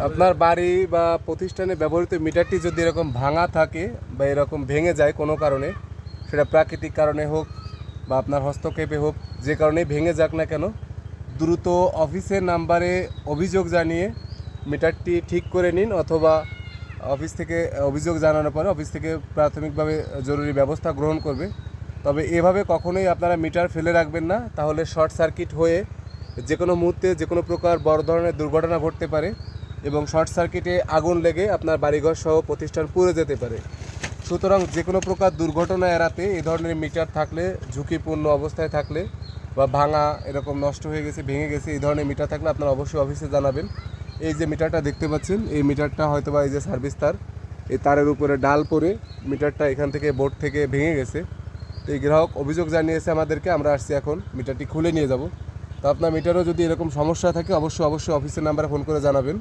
আপনার বাড়ি বা প্রতিষ্ঠানে ব্যবহৃত মিটারটি যদি এরকম ভাঙা থাকে বা এরকম ভেঙে যায় কোনো কারণে, সেটা প্রাকৃতিক কারণে হোক বা আপনার হস্তক্ষেপে হোক, যে কারণেই ভেঙে যাক না কেন, দ্রুত অফিসের নাম্বারে অভিযোগ জানিয়ে মিটারটি ঠিক করে নিন, অথবা অফিস থেকে অভিযোগ জানানোর পরে অফিস থেকে প্রাথমিকভাবে জরুরি ব্যবস্থা গ্রহণ করবে। তবে এভাবে কখনোই আপনারা মিটার ফেলে রাখবেন না, তাহলে শর্ট সার্কিট হয়ে যে কোনো মুহূর্তে যে কোনো প্রকার বড় ধরনের দুর্ঘটনা ঘটতে পারে এবং শর্ট সার্কিটে আগুন লেগে আপনার বাড়িঘর সহ প্রতিষ্ঠান পুড়ে যেতে পারে। সুতরাং যে কোনো প্রকার দুর্ঘটনা এড়াতে এই ধরনের মিটার থাকলে, ঝুঁকিপূর্ণ অবস্থায় থাকলে বা ভাঙা এরকম নষ্ট হয়ে গেছে, ভেঙে গেছে, এই ধরনের মিটার থাকলে আপনারা অবশ্যই অফিসে জানাবেন। এই যে মিটারটা দেখতে পাচ্ছেন, এই মিটারটা হয়তো বা এই যে সার্ভিস তার, এই তারের উপরে ডাল পড়ে মিটারটা এখান থেকে বোর্ড থেকে ভেঙে গেছে। তো এই গ্রাহক অভিযোগ জানিয়েছে আমাদেরকে, আমরা আসছি এখন মিটারটি খুলে নিয়ে যাব। তো আপনার মিটারও যদি এরকম সমস্যা থাকে অবশ্যই অফিসের নাম্বারে ফোন করে জানাবেন।